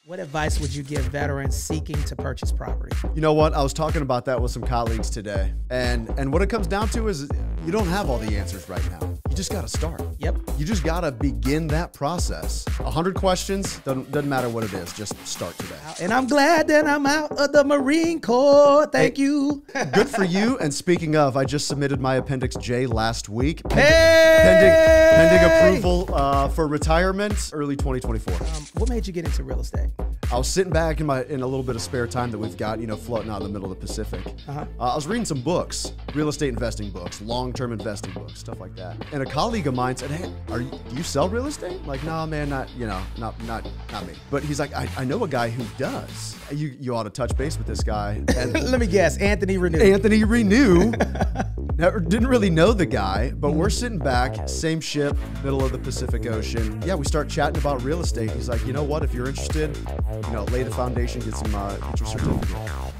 What advice would you give veterans seeking to purchase property? You know what? I was talking about that with some colleagues today. And what it comes down to is you don't have all the answers right now. You just got to start. Yep. You just got to begin that process. 100 questions, doesn't matter what it is. Just start today. And I'm glad that I'm out of the Marine Corps. Thank you. Good for you. And speaking of, I just submitted my Appendix J last week. Hey! Pending approval for retirement early 2024. What made you get into real estate? I was sitting back in a little bit of spare time that we've got, floating out in the middle of the Pacific. I was reading some books, real estate investing books, long-term investing books, stuff like that. And a colleague of mine said, "Hey, do you sell real estate?" I'm like, "No, man, not me." But he's like, "I know a guy who does. You ought to touch base with this guy." And Let me guess, Anthony Renew. Anthony Renew. Didn't really know the guy, but we're sitting back, same ship, middle of the Pacific Ocean. Yeah, we start chatting about real estate. He's like, "You know what? If you're interested, lay the foundation, get your certificate."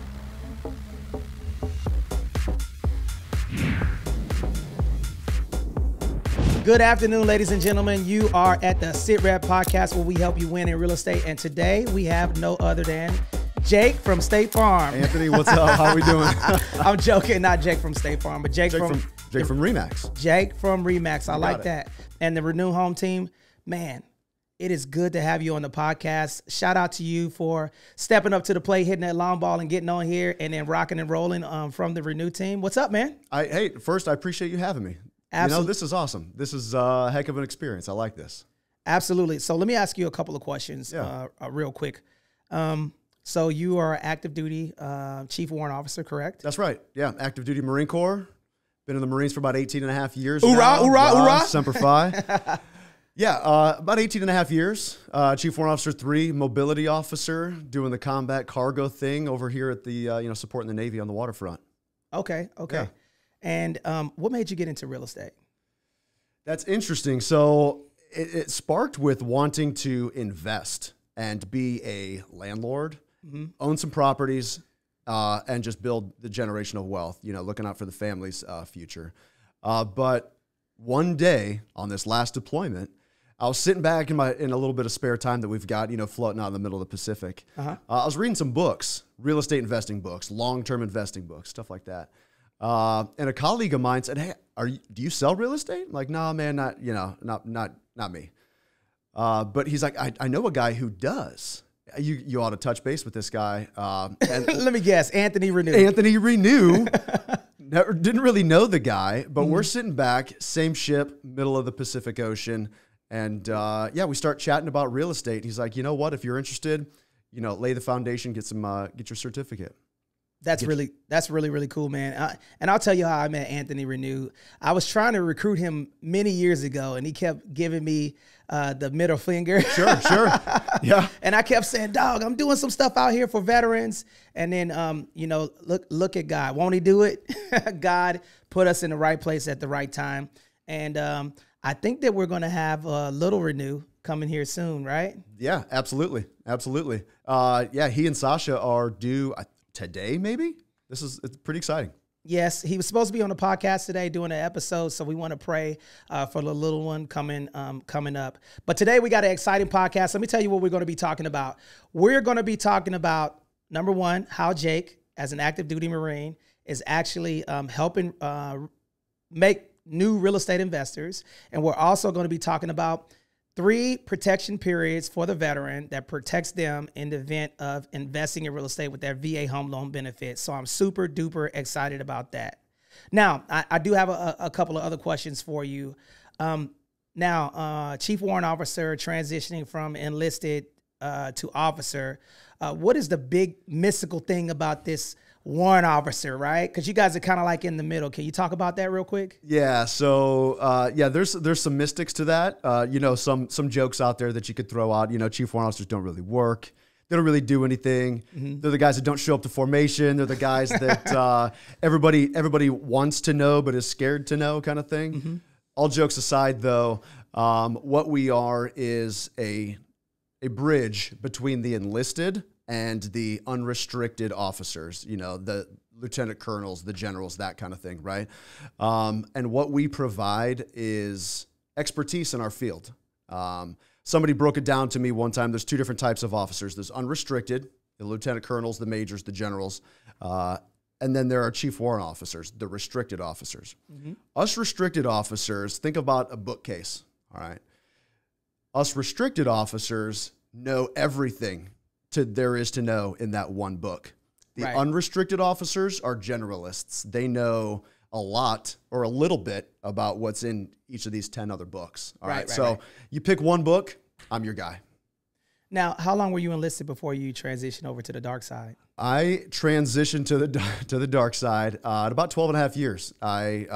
Good afternoon, ladies and gentlemen. You are at the Sitrep podcast where we help you win in real estate. And today we have no other than Jake from State Farm. Anthony, what's up? How we doing? I'm joking, not Jake from State Farm, but Jake from Remax. Jake from Remax. I like that. And the Renew Home team, man, it is good to have you on the podcast. Shout out to you for stepping up to the plate, hitting that long ball and getting on here and then rocking and rolling from the Renew team. What's up, man? First, I appreciate you having me. Absolutely. This is awesome. This is a heck of an experience. I like this. Absolutely. So let me ask you a couple of questions real quick. So you are active duty Chief Warrant Officer, correct? That's right. Yeah, active duty Marine Corps. Been in the Marines for about 18 and a half years Hoorah, now. hoorah, hoorah. Semper Fi. Yeah, about 18 and a half years. Chief Warrant Officer 3, mobility officer, doing the combat cargo thing over here at the, supporting the Navy on the waterfront. Okay. Yeah. And what made you get into real estate? That's interesting. So it sparked with wanting to invest and be a landlord, own some properties, and just build the generational wealth, looking out for the family's future. But one day on this last deployment, I was sitting back in a little bit of spare time that we've got, floating out in the middle of the Pacific. I was reading some books, real estate investing books, long-term investing books, stuff like that. And a colleague of mine said, "Hey, do you sell real estate?" I'm like, "No, man, not me." But he's like, I know a guy who does. You ought to touch base with this guy. And Let me guess, Anthony Renew. Anthony Renew. Didn't really know the guy, but we're sitting back, same ship, middle of the Pacific Ocean. And we start chatting about real estate. He's like, "You know what? If you're interested, lay the foundation, get your certificate." That's really cool, man. And I'll tell you how I met Anthony Renew. I was trying to recruit him many years ago, and he kept giving me the middle finger. Sure. Yeah. And I kept saying, "Dog, I'm doing some stuff out here for veterans." And then, look at God. Won't he do it? God put us in the right place at the right time. And I think that we're going to have a little Renew coming here soon, right? Yeah, absolutely. He and Sasha are due today, maybe. It's pretty exciting. Yes, he was supposed to be on the podcast today doing an episode, so we want to pray for the little one coming up. But today we got an exciting podcast. Let me tell you what we're going to be talking about. We're going to be talking about, number one, how Jake, as an active duty Marine, is actually helping make new real estate investors. And we're also going to be talking about 3 protection periods for the veteran that protects them in the event of investing in real estate with their VA home loan benefit. So I'm super duper excited about that. Now, I do have a couple of other questions for you. Chief Warrant Officer transitioning from enlisted to officer, what is the big mystical thing about this warrant officer, right? Because you guys are kind of like in the middle. Can you talk about that real quick? Yeah. So there's some mystics to that. Some jokes out there that you could throw out. Chief warrant officers don't really work. They don't really do anything. They're the guys that don't show up to formation. They're the guys that everybody wants to know but is scared to know, kind of thing. All jokes aside, though, what we are is a bridge between the enlisted and the unrestricted officers, the lieutenant colonels, the generals, that kind of thing, right? And what we provide is expertise in our field. Somebody broke it down to me one time. There's two different types of officers. There's unrestricted, the lieutenant colonels, the majors, the generals. And then there are chief warrant officers, the restricted officers. Us restricted officers, think about a bookcase, all right? Us restricted officers know everything there is to know in that one book. The unrestricted officers are generalists. They know a lot or a little bit about what's in each of these 10 other books. All right. So you pick one book, I'm your guy. Now, how long were you enlisted before you transitioned over to the dark side? I transitioned to the dark side at about 12 and a half years. I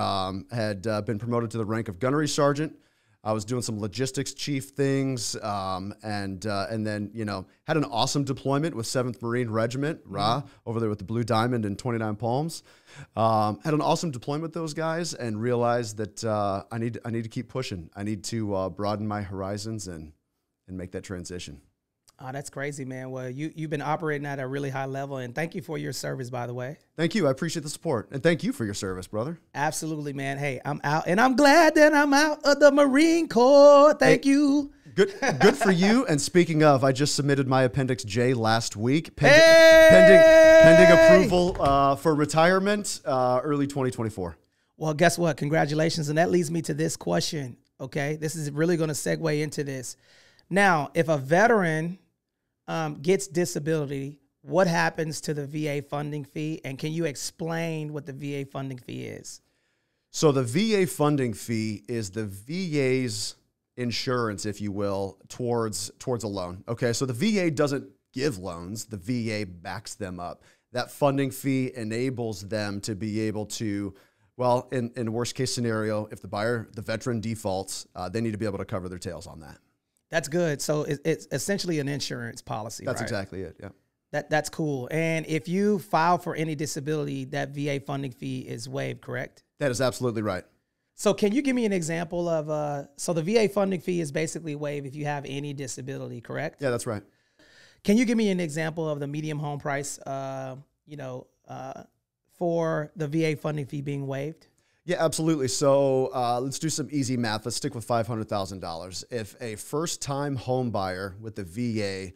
had been promoted to the rank of gunnery sergeant. I was doing some logistics chief things, and then, you know, had an awesome deployment with 7th Marine Regiment, over there with the Blue Diamond and 29 Palms. Had an awesome deployment with those guys, and realized that I need to keep pushing. I need to broaden my horizons and make that transition. Oh, that's crazy, man. Well, you've been operating at a really high level, and thank you for your service, by the way. Thank you. I appreciate the support, and thank you for your service, brother. Absolutely, man. Hey, I'm out, and I'm glad that I'm out of the Marine Corps. Thank you. Good for you. And speaking of, I just submitted my Appendix J last week, pending approval for retirement early 2024. Well, guess what? Congratulations, and that leads me to this question, okay? This is really going to segue into this. Now, if a veteran gets disability, what happens to the VA funding fee? And can you explain what the VA funding fee is? So the VA funding fee is the VA's insurance, if you will, towards a loan. Okay, so the VA doesn't give loans. The VA backs them up. That funding fee enables them to be able to, well, in worst case scenario, if the veteran defaults, they need to be able to cover their tails on that. That's good. So it's essentially an insurance policy, That's right? exactly it, yeah. That's cool. And if you file for any disability, that VA funding fee is waived, correct? That is absolutely right. So can you give me an example of, so the VA funding fee is basically waived if you have any disability, correct? Yeah, that's right. Can you give me an example of the medium home price, for the VA funding fee being waived? Yeah, absolutely. So let's do some easy math. Let's stick with $500,000. If a first-time home buyer with the VA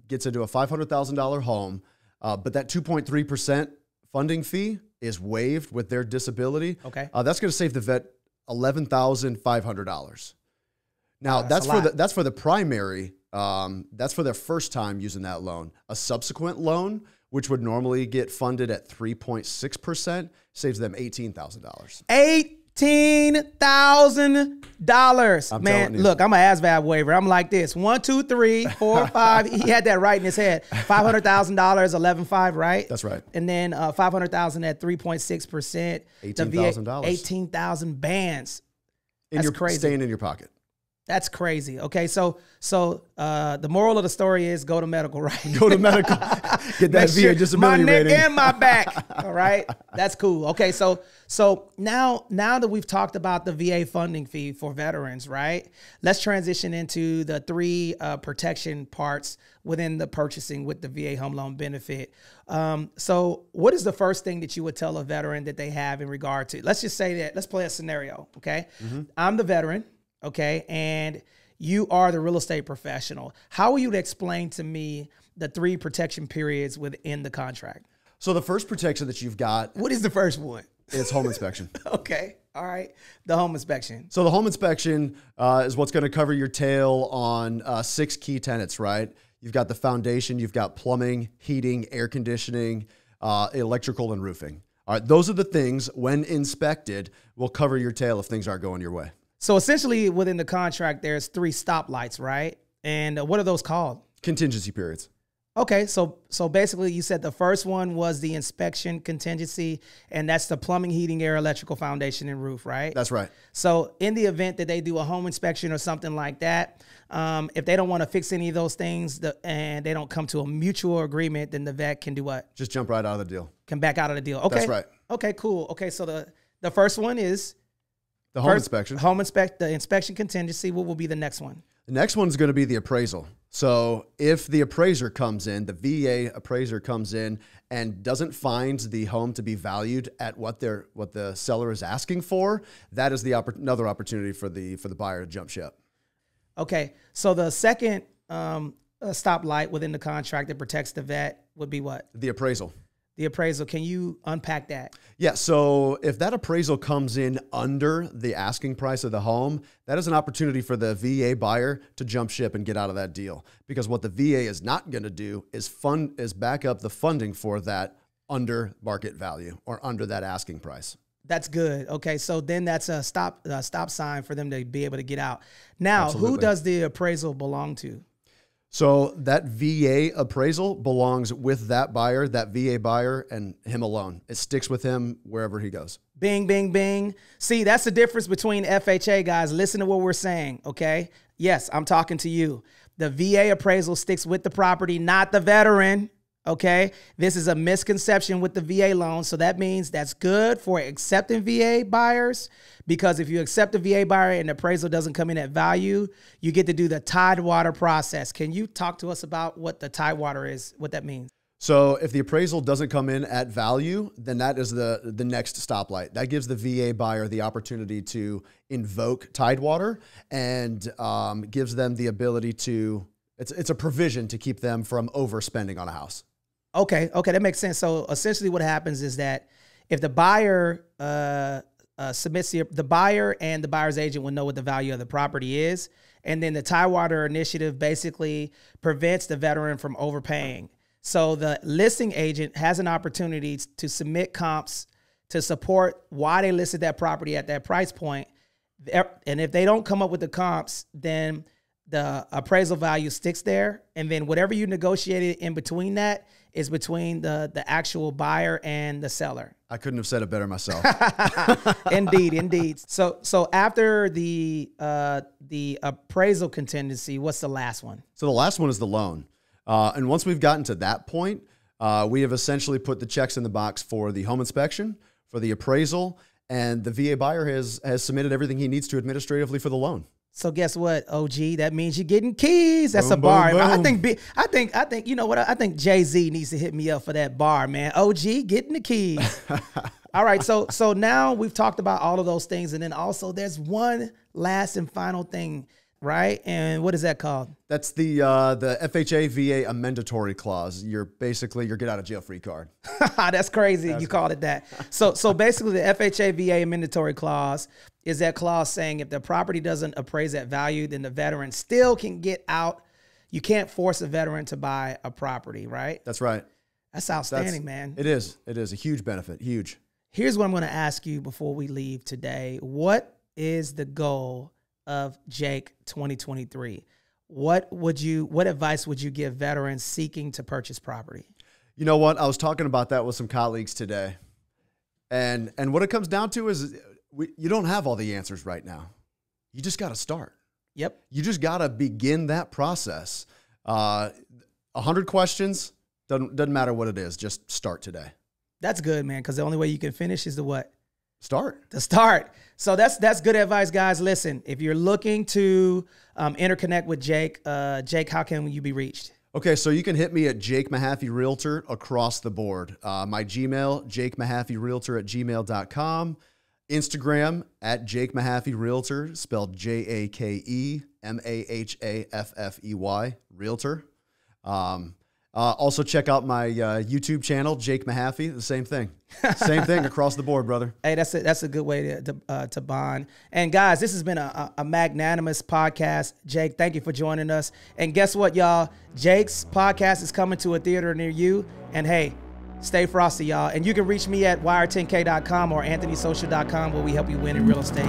gets into a $500,000 home, but that 2.3% funding fee is waived with their disability, okay, that's going to save the vet $11,500. Now, that's for the primary. That's for their first time using that loan. A subsequent loan, which would normally get funded at 3.6%, saves them $18,000. $18,000. Man, look, I'm an ASVAB waiver. I'm like this: 1, 2, 3, 4, 5. He had that right in his head. $500,000, 11.5, right? That's right. And then $500,000 at 3.6%. $18,000. 18,000 bands. That's crazy. Staying in your pocket. That's crazy. Okay, so the moral of the story is go to medical, right? Go to medical. Get that VA disability my neck rating. and my back. All right, that's cool. Okay, so now that we've talked about the VA funding fee for veterans, right? Let's transition into the 3 protection parts within the purchasing with the VA home loan benefit. So what is the first thing that you would tell a veteran that they have in regard to? Let's just say that. Let's play a scenario. Okay, I'm the veteran. Okay, and you are the real estate professional. How will you explain to me the 3 protection periods within the contract? So the first protection that you've got. What is the first one? It's home inspection. Okay, all right. The home inspection. So the home inspection is what's going to cover your tail on 6 key tenets, right? You've got the foundation, you've got plumbing, heating, air conditioning, electrical, and roofing. All right, those are the things, when inspected, will cover your tail if things aren't going your way. So essentially within the contract, there's 3 stoplights, right? And what are those called? Contingency periods. Okay, so basically you said the first one was the inspection contingency, and that's the plumbing, heating, air, electrical, foundation, and roof, right? That's right. So in the event that they do a home inspection or something like that, if they don't want to fix any of those things and they don't come to a mutual agreement, then the vet can do what? Just jump right out of the deal. Can back out of the deal. Okay. That's right. Okay, cool. Okay, so the first one is? The home inspection. The inspection contingency. What will be the next one? The next one's going to be the appraisal. So if the appraiser comes in, the VA appraiser comes in and doesn't find the home to be valued at what the seller is asking for, that is another opportunity for the buyer to jump ship. Okay, so the second stoplight within the contract that protects the vet would be what? The appraisal. The appraisal. Can you unpack that? Yeah, so if that appraisal comes in under the asking price of the home, that is an opportunity for the VA buyer to jump ship and get out of that deal. Because what the VA is not going to do is back up the funding for that under market value or under that asking price. That's good. Okay, so then that's a stop sign for them to be able to get out. Now, Absolutely. Who does the appraisal belong to? So that VA appraisal belongs with that buyer, that VA buyer, and him alone. It sticks with him wherever he goes. Bing, bing, bing. See, that's the difference between FHA, guys. Listen to what we're saying, okay? Yes, I'm talking to you. The VA appraisal sticks with the property, not the veteran, okay? This is a misconception with the VA loan, so that means that's good for accepting VA buyers, because if you accept a VA buyer and the appraisal doesn't come in at value, you get to do the Tidewater process. Can you talk to us about what the Tidewater is, what that means? So if the appraisal doesn't come in at value, then that is the next stoplight. That gives the VA buyer the opportunity to invoke Tidewater and gives them the ability to, it's a provision to keep them from overspending on a house. Okay, that makes sense. So essentially what happens is that if the buyer submits the buyer and the buyer's agent will know what the value of the property is. And then the Tidewater initiative basically prevents the veteran from overpaying. So the listing agent has an opportunity to submit comps to support why they listed that property at that price point. And if they don't come up with the comps, then the appraisal value sticks there. And then whatever you negotiated in between that is between the actual buyer and the seller. I couldn't have said it better myself. Indeed. So after the appraisal contingency, what's the last one? So the last one is the loan. And once we've gotten to that point, we have essentially put the checks in the box for the home inspection, for the appraisal, and the VA buyer has submitted everything he needs to administratively for the loan. So guess what, OG? That means you're getting keys. That's boom, a bar. boom, boom. I think you know what? I think Jay-Z needs to hit me up for that bar, man. OG, getting the keys. All right. So now we've talked about all of those things, and then also there's one last and final thing, right? And what is that called? That's the FHA VA amendatory clause. You're get out of jail free card. That's crazy. You called it that. So basically the FHA VA amendatory clause is that clause saying if the property doesn't appraise at value, then the veteran still can get out. You can't force a veteran to buy a property, right? That's right. That's outstanding, man. It is. It is a huge benefit. Huge. Here's what I'm going to ask you before we leave today. What is the goal of Jake 2023? What advice would you give veterans seeking to purchase property? You know what? I was talking about that with some colleagues today. And what it comes down to is you don't have all the answers right now. You just got to start. Yep. You just got to begin that process. 100 questions, doesn't matter what it is. Just start today. That's good, man, because the only way you can finish is the what? Start. To start. So that's good advice, guys. Listen, if you're looking to interconnect with Jake, how can you be reached? Okay, so you can hit me at Jake Mahaffey Realtor across the board. My Gmail, jakemahaffeyrealtor@gmail.com. Instagram at Jake Mahaffey Realtor, spelled JakeMahaffey Realtor. Also check out my YouTube channel, Jake Mahaffey. The same thing. Same thing across the board, brother. Hey, that's a good way to bond. And guys, this has been a magnanimous podcast. Jake, thank you for joining us. And guess what, y'all? Jake's podcast is coming to a theater near you. And hey, stay frosty, y'all. And you can reach me at wire10k.com or anthonysocial.com, where we help you win in real estate.